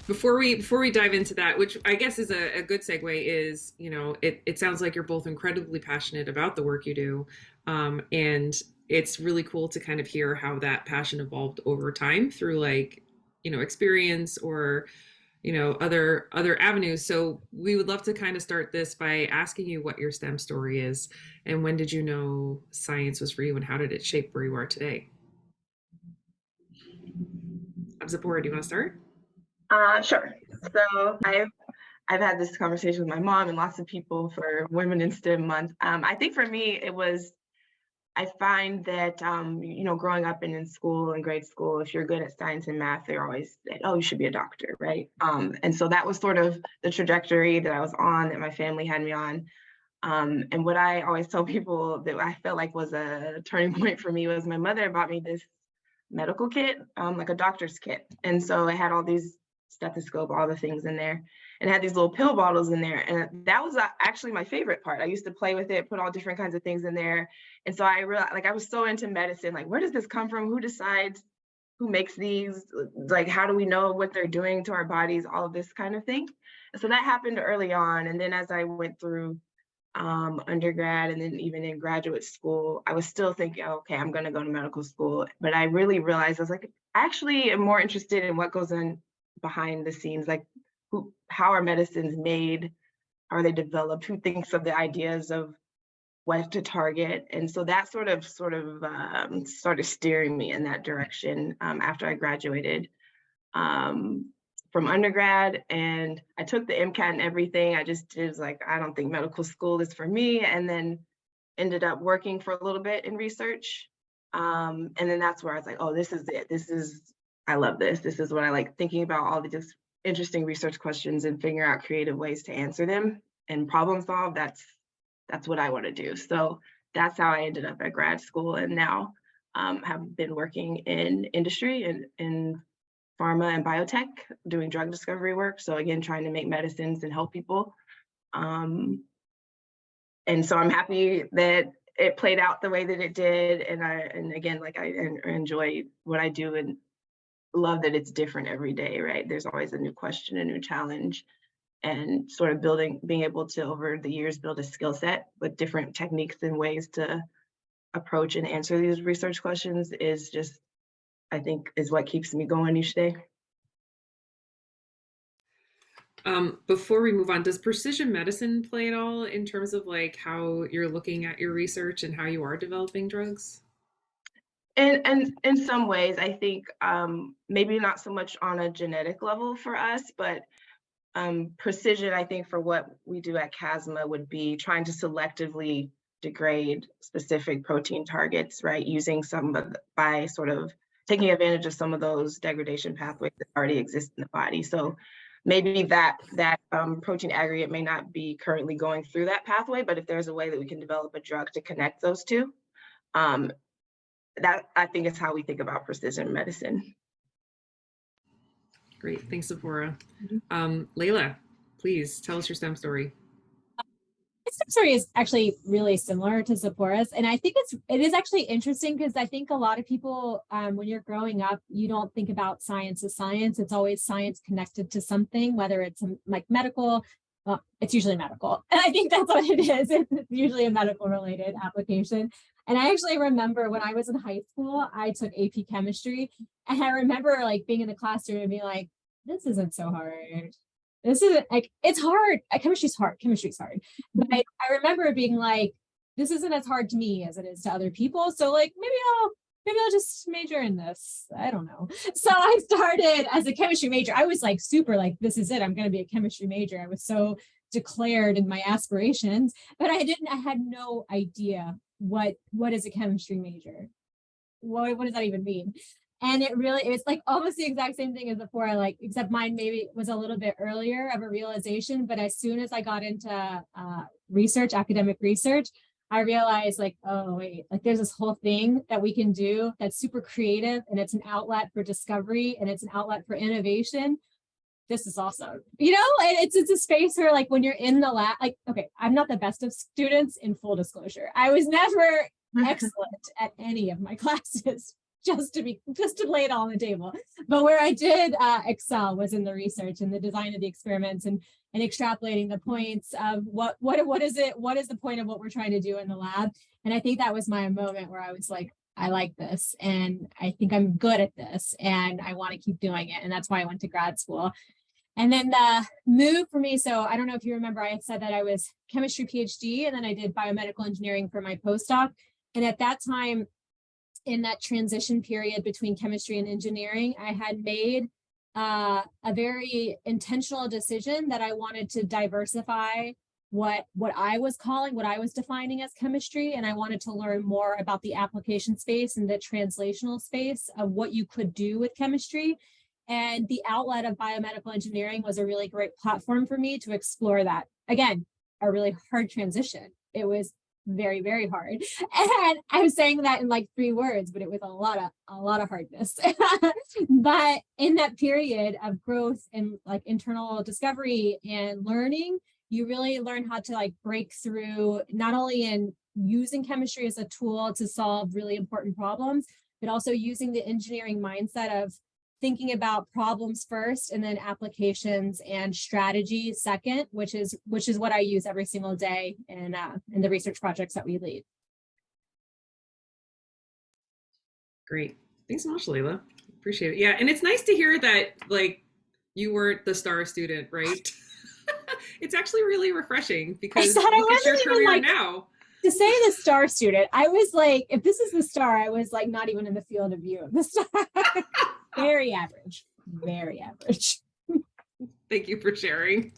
Before we dive into that, which I guess is a good segue, is, it sounds like you're both incredibly passionate about the work you do, and it's really cool to kind of hear how that passion evolved over time through, like, experience, or other avenues. So we would love to kind of start this by asking you what your STEM story is, and when did you know science was for you, and how did it shape where you are today? Zapporah, do you want to start? Sure. So I've had this conversation with my mom and lots of people for Women in STEM Month. I think for me, I find that, growing up and in school and grade school, if you're good at science and math, they're always like, oh, you should be a doctor, right? And so that was sort of the trajectory that I was on, that my family had me on. And what I always tell people that I felt like was a turning point for me was my mother bought me this medical kit, like a doctor's kit. And so it had all these stethoscope, all the things in there, and it had these little pill bottles in there. And that was actually my favorite part. I used to play with it, put all different kinds of things in there. And so I realized, like, I was so into medicine, like, where does this come from? Who decides? Who makes these? Like, how do we know what they're doing to our bodies? All of this kind of thing. And so that happened early on. And then as I went through undergrad and then even in graduate school, I was still thinking, okay, I'm going to go to medical school. But I really realized, I was like, I actually am more interested in what goes on behind the scenes, like how are medicines made? How are they developed? Who thinks of the ideas of what to target? And so that sort of started steering me in that direction after I graduated from undergrad, and I took the MCAT and everything. I just was like, I don't think medical school is for me, and then ended up working for a little bit in research. And then that's where I was like, oh, this is it. I love this. This is what I like, thinking about all these interesting research questions and figuring out creative ways to answer them and problem solve. That's what I want to do. So that's how I ended up at grad school, and now have been working in industry and in pharma and biotech, doing drug discovery work. So again, trying to make medicines and help people. And so I'm happy that it played out the way that it did. And again, like, I enjoy what I do and love that it's different every day, right? There's always a new question, a new challenge, and sort of being able to, over the years, build a skill set with different techniques and ways to approach and answer these research questions is just, I think, is what keeps me going each day. Before we move on, does precision medicine play at all in terms of, like, how you're looking at your research and how you are developing drugs? And in some ways, I think maybe not so much on a genetic level for us, but precision, I think, for what we do at Casma would be trying to selectively degrade specific protein targets, right? By sort of taking advantage of some of those degradation pathways that already exist in the body. So maybe that protein aggregate may not be currently going through that pathway, but if there's a way that we can develop a drug to connect those two, that, I think, is how we think about precision medicine. Great, thanks, Zapporah. Leila, please tell us your STEM story. My STEM story is actually really similar to Zapporah's, and I think it is actually interesting because I think a lot of people, when you're growing up, you don't think about science as science. It's always science connected to something, whether it's like medical. Well, it's usually medical, and I think that's what it is. It's usually a medical related application. And I actually remember when I was in high school, I took AP chemistry, and I remember, like, being in the classroom and being like, this isn't so hard. This isn't, like, it's hard. Chemistry's hard. But I remember being like, this isn't as hard to me as it is to other people. So, like, maybe I'll just major in this. I don't know. So I started as a chemistry major. I was like super like, this is it. I'm going to be a chemistry major. I was so declared in my aspirations, but I had no idea what is a chemistry major. What does that even mean? And it's like almost the exact same thing as before, like, except mine maybe was a little bit earlier of a realization. But as soon as I got into academic research, I realized, like, oh, wait, like, there's this whole thing that we can do that's super creative, and it's an outlet for discovery, and it's an outlet for innovation. This is awesome. It's a space where, like, when you're in the lab, like, okay, I'm not the best of students, in full disclosure. I was never excellent at any of my classes. just to lay it all on the table. But where I did excel was in the research and the design of the experiments and extrapolating the points of what is the point of what we're trying to do in the lab. And I think that was my moment where I was like, I like this and I think I'm good at this and I want to keep doing it. And that's why I went to grad school. And then the move for me, so I don't know if you remember, I had said that I was chemistry PhD and then I did biomedical engineering for my postdoc. And at that time, in that transition period between chemistry and engineering, I had made a very intentional decision that I wanted to diversify what I was defining as chemistry. And I wanted to learn more about the application space and the translational space of what you could do with chemistry. And the outlet of biomedical engineering was a really great platform for me to explore that. Again, a really hard transition. It was very, very hard. And I'm saying that in like 3 words, but it was a lot of hardness. But in that period of growth and like internal discovery and learning, you really learn how to like break through not only in using chemistry as a tool to solve really important problems, but also using the engineering mindset of thinking about problems first and then applications and strategy second, which is what I use every single day in the research projects that we lead. Great. Thanks so much, Leila. Appreciate it. Yeah. And it's nice to hear that like you weren't the star student, right? It's actually really refreshing because look at your career like, now. To say the star student, I was like, if this is the star, I was like not even in the field of view of the star. Very average, very average. Thank you for sharing.